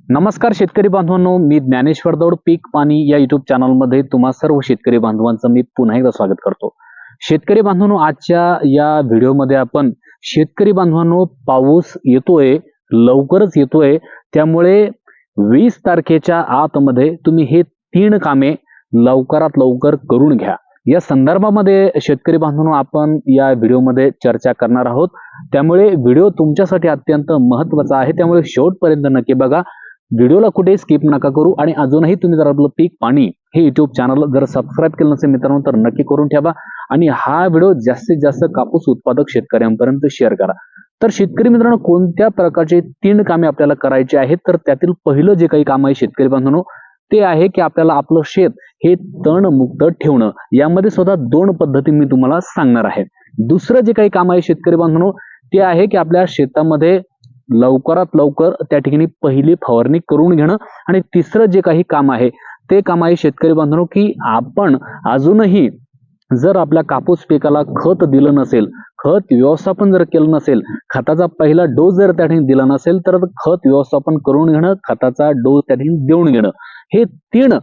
नमस्कार शेतकरी बांधवांनो, मी ज्ञानेश्वर दौड पीक पाणी या युट्यूब चॅनलमध्ये तुम्हा सर्व शेतकरी बांधवांचं मी पुन्हा एकदा स्वागत करतो। शेतकरी बांधवांनो, आजच्या या व्हिडिओमध्ये आपण शेतकरी बांधवांनो पाऊस येतोय, लवकरच येतोय, त्यामुळे 20 तारखेच्या आतमध्ये तुम्ही हे 3 कामे लवकरात लवकर करून घ्या। या संदर्भामध्ये शेतकरी बांधवांनो आपण या व्हिडिओमध्ये चर्चा करणार आहोत, त्यामुळे व्हिडिओ तुमच्यासाठी अत्यंत महत्त्वाचा आहे, त्यामुळे शेवटपर्यंत नक्की बघा। व्हिडिओला कुठे स्किप नका करू आणि अजूनही तुम्ही जर आपलं पीक पाणी हे युट्यूब चॅनल जर सबस्क्राईब केलं नसेल मित्रांनो तर नक्की करून ठेवा आणि हा व्हिडिओ जास्तीत जास्त कापूस उत्पादक शेतकऱ्यांपर्यंत शेअर करा। तर शेतकरी मित्रांनो, कोणत्या प्रकारचे 3 कामे आपल्याला करायचे आहेत, तर त्यातील पहिलं जे काही काम आहे शेतकरी बांधवांनो ते आहे की आपल्याला आपलं शेत हे तणमुक्त ठेवणं। यामध्ये सुद्धा 2 पद्धती मी तुम्हाला सांगणार आहे। दुसरं जे काही काम आहे शेतकरी बांधवांनो ते आहे की आपल्या शेतामध्ये लवकरात लवकर त्या ठिकाणी पहिली फवारणी करून घेणं आणि तिसरं जे काही काम आहे ते काम आहे शेतकरी बांधवांनो की आपण अजूनही जर आपल्या कापूस पिकाला खत दिलं नसेल, खत व्यवस्थापन जर केलं नसेल, खताचा पहिला डोस जर त्या ठिकाणी दिला नसेल तर खत व्यवस्थापन करून घेणं, खताचा डोस त्या ठिकाणी देऊन घेणं, हे 3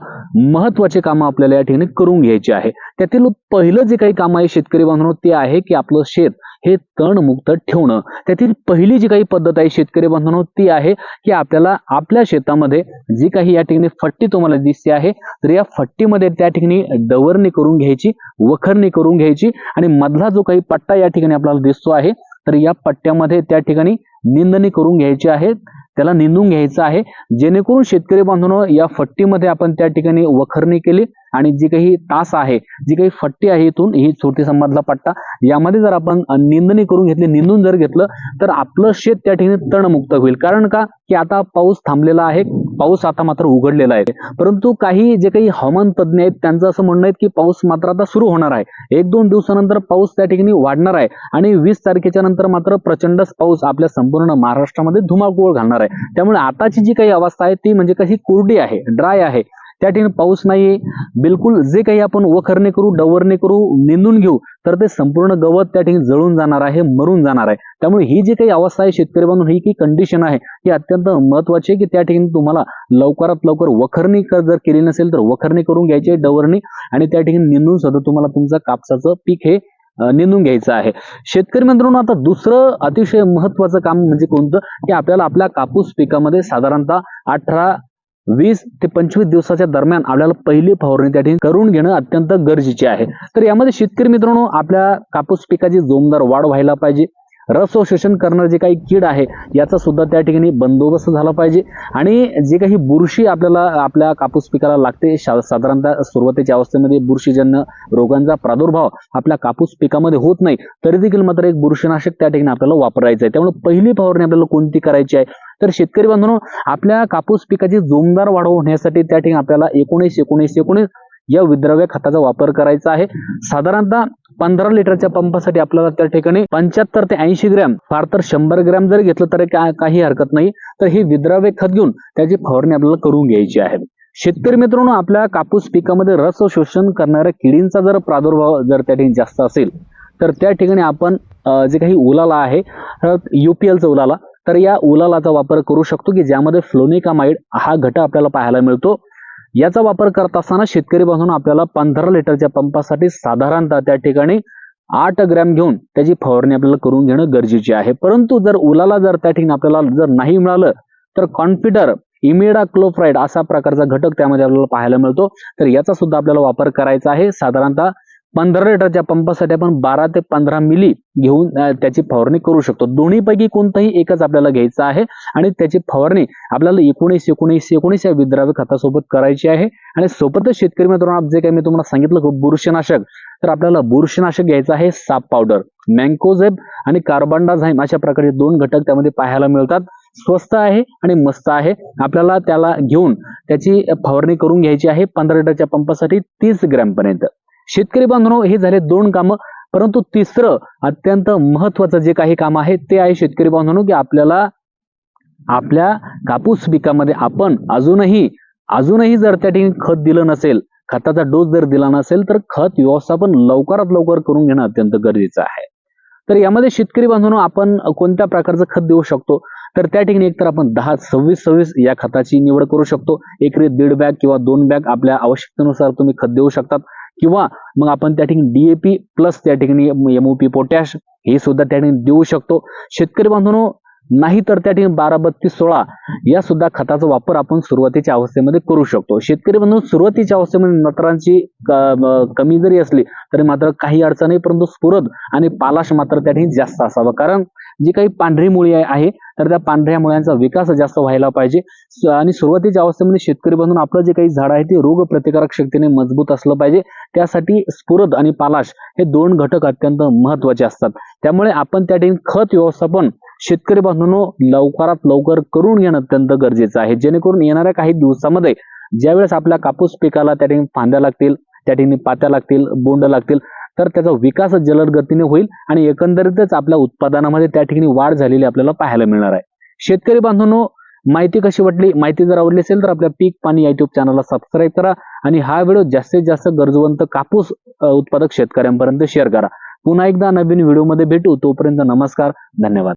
महत्त्वाचे काम आपल्याला या ठिकाणी करून घ्यायचे आहे। त्यातील पहिलं जे काही काम आहे शेतकरी बांधवांनो ते आहे की आपलं शेत हे तणमुक्त ठेवणं। त्यातील पहिली जी काही पद्धत आहे शेतकरी बांधवांनो ती आहे की आपल्याला आपल्या शेतामध्ये जी काही या ठिकाणी फट्टी तुम्हाला दिसते आहे तर या फट्टीमध्ये त्या ठिकाणी डवरणी करून घ्यायची, वखरणी करून घ्यायची आणि मधला जो काही पट्टा या ठिकाणी आपल्याला दिसतो आहे तर या पट्ट्यामध्ये त्या ठिकाणी निंदणी करून घ्यायची आहे, त्याला निंदून घ्यायचं आहे, जेणेकरून शेतकरी बांधवांनो या फट्टीमध्ये आपण त्या ठिकाणी वखरणी केली आणि जी काही तास आहे, जी काही फट्टी आहे इथून ही छोटी मधला पट्टा यामध्ये जर आपण निंदणी करून घेतली, निंदून जर घेतलं तर आपलं शेत त्या ठिकाणी तणमुक्त होईल। कारण का की आता पाऊस थांबलेला आहे, पाऊस आता मात्र उघडलेला आहे, परंतु काही जे काही हवामान तज्ञ आहेत त्यांचं असं म्हणणं आहे की पाऊस मात्र आता सुरू होणार आहे, 1-2 दिवसानंतर पाऊस त्या ठिकाणी वाढणार आहे आणि 20 तारखेच्या नंतर मात्र प्रचंड पाऊस आपल्या संपूर्ण महाराष्ट्रामध्ये धुमाकूळ घालणार आहे। त्यामुळे आताची जी काही अवस्था आहे ती म्हणजे कशी कोरडी आहे, ड्राय आहे, त्या ठिकाणी पाऊस नाही बिलकुल। जे काही आपण वखरणे करू, डवरणे करू, निंदून घेऊ तर ते संपूर्ण गवत त्या ठिकाणी जळून जाणार आहे, मरून जाणार आहे। त्यामुळे ही जी काही अवस्था आहे शेतकरी बांधवांनो ही की कंडिशन आहे ही अत्यंत महत्त्वाची आहे की त्या ठिकाणी तुम्हाला लवकरात लवकर वखरणी जर केली नसेल तर वखरणी करून घ्यायची आहे, डवरणी, आणि त्या ठिकाणी निंदून सुद्धा तुम्हाला तुमचं कापसाचं पीक हे निंदून घ्यायचं आहे। शेतकरी मित्रांनो, आता दुसरं अतिशय महत्त्वाचं काम म्हणजे कोणतं की आपल्याला आपल्या कापूस पिकामध्ये साधारणतः 20 ते 25 दिवसाच्या दरम्यान आपल्याला पहिली फवारणी त्या ठिकाणी करून घेणं अत्यंत गरजेचे आहे। तर यामध्ये शेतकरी मित्रांनो आपल्या कापूस पिकाची जोमदार वाढ व्हायला पाहिजे, रस शोषण करणारे जे काही कीड आहे याचा सुद्धा त्या ठिकाणी बंदोबस्त झाला पाहिजे आणि जे काही बुरशी आपल्याला आपल्या कापूस पिकाला लागते, साधारणतः सुरुवातीच्या अवस्थेमध्ये बुरशीजन्य रोगांचा प्रादुर्भाव आपल्या कापूस पिकामध्ये होत नाही तरी देखील मात्र एक बुरशीनाशक त्या ठिकाणी आपल्याला वापरायचं आहे। त्यामुळे पहिली फवारणी आपल्याला कोणती करायची आहे तर शेतकरी बांधवांनो आपल्या कापूस पिकाची जोमदार वाढ होण्यासाठी त्या ठिकाणी आपल्याला 19-19-19 या विद्रव्य खताचा वापर करायचा आहे। साधारणतः 15 लिटरच्या पंपासाठी आपल्याला त्या ठिकाणी 75 ते 80 ग्रॅम, फार तर 100 ग्रॅम जर घेतलं तर काही हरकत नाही। तर हे विद्रव्य खत घेऊन त्याची फवारणी आपल्याला करून घ्यायची आहे। शेतकरी मित्रांनो, आपल्या कापूस पिकामध्ये रस शोषण करणाऱ्या किडींचा जर प्रादुर्भाव जर त्या ठिकाणी जास्त असेल तर त्या ठिकाणी आपण जे काही उलाला आहे UPLचा उलाला, तर या उलालाचा वापर करू शकतो की ज्यामध्ये फ्लोनिकामाइड हा घटक आपल्याला पाहायला मिळतो। याचा वापर करत असताना शेतकरी बांधवांनो आपल्याला 15 लिटरच्या पंपासाठी साधारणतः त्या ठिकाणी 8 ग्रॅम घेऊन त्याची फवारणी आपल्याला करून घेणं गरजेचे आहे। परंतु जर उलाला जर त्या ठिकाणी आपल्याला जर नाही मिळालं तर कॉन्फिडर, इमिडाक्लोप्राइड असा प्रकारचा घटक त्यामध्ये आपल्याला पाहायला मिळतो, तर याचा सुद्धा आपल्याला वापर करायचा आहे। साधारणतः 15 लिटरच्या पंपासाठी आपण 12 ते 15 मिली घेऊन त्याची फवारणी करू शकतो। दोन्हीपैकी कोणताही एकच आपल्याला घ्यायचा आहे आणि त्याची फवारणी आपल्याला 19-19-19 या विद्राव्य खतासोबत करायची आहे। आणि सोबतच शेतकरी मित्रांनो जे काही मी तुम्हाला सांगितलं बुरशीनाशक, तर आपल्याला बुरशीनाशक घ्यायचं आहे साप पावडर, मँकोझेब आणि कार्बनडाझाइम अशा प्रकारचे 2 घटक त्यामध्ये पाहायला मिळतात। स्वस्त आहे आणि मस्त आहे, आपल्याला त्याला घेऊन त्याची फवारणी करून घ्यायची आहे 15 लिटरच्या पंपासाठी 30 ग्रॅम पर्यंत। शेतकरी बांधवांनो हे झाले 2 कामं, परंतु तिसरं अत्यंत महत्त्वाचं जे काही काम आहे ते आहे शेतकरी बांधवांनो की आपल्याला आपल्या कापूस पिकामध्ये आपण अजूनही जर त्या ठिकाणी खत दिलं नसेल, खताचा डोस जर दिला नसेल तर खत व्यवस्थापन लवकरात लवकर करून घेणं अत्यंत गरजेचं आहे। तर यामध्ये शेतकरी बांधवांनो आपण कोणत्या प्रकारचं खत देऊ शकतो तर त्या ठिकाणी एकतर आपण 10-26-26 या खताची निवड करू शकतो. एकरी 1.5 बॅग किंवा 2 बॅग आपल्या आवश्यकतेनुसार तुम्ही खत देऊ शकतात. किंवा मग आपण त्या ठिकाणी DAP प्लस त्या ठिकाणी MOP पोटॅश हे सुद्धा त्या ठिकाणी देऊ शकतो. शेतकरी बांधवांनो, नाही तर त्या ठिकाणी 12-32-16 या सुद्धा खताचा वापर आपण सुरुवातीच्या अवस्थेमध्ये करू शकतो. शेतकरी बांधव, सुरुवातीच्या अवस्थेमध्ये नत्रांची कमी जरी असली तरी मात्र काही अडचण नाही, परंतु स्फुरद आणि पालाश मात्र त्या ठिकाणी जास्त असावा. कारण जी काही पांढरी मुळी आहे तर त्या पांढऱ्या मुळ्यांचा विकास जास्त व्हायला पाहिजे. आणि सुरुवातीच्या अवस्थेमध्ये शेतकरी बांधून आपलं जे काही झाड आहे ते रोग प्रतिकारक शक्तीने मजबूत असलं पाहिजे. त्यासाठी स्फुरद आणि पालाश हे 2 घटक अत्यंत महत्वाचे असतात. त्यामुळे आपण त्या ठिकाणी खत व्यवस्थापन शेतकरी बांधवांनो लवकरात लवकर करून घेणं अत्यंत गरजेचं आहे, जेणेकरून येणाऱ्या काही दिवसामध्ये ज्यावेळेस आपल्या कापूस पिकाला त्या ठिकाणी फांद्या लागतील, त्या ठिकाणी पात्या लागतील, बोंड लागतील, तर त्याचा विकास जलद गतीने होईल आणि एकंदरीतच आपल्या उत्पादनामध्ये त्या ठिकाणी वाढ झालेली आपल्याला पाहायला मिळणार आहे. शेतकरी बांधवांनो, माहिती कशी वाटली? माहिती जर आवडली असेल तर आपल्या पीक पाणी या युट्यूब चॅनलला सबस्क्राईब करा आणि हा व्हिडिओ जास्तीत जास्त गरजवंत कापूस उत्पादक शेतकऱ्यांपर्यंत शेअर करा. पुन्हा एकदा नवीन व्हिडिओमध्ये भेटू. तोपर्यंत नमस्कार, धन्यवाद.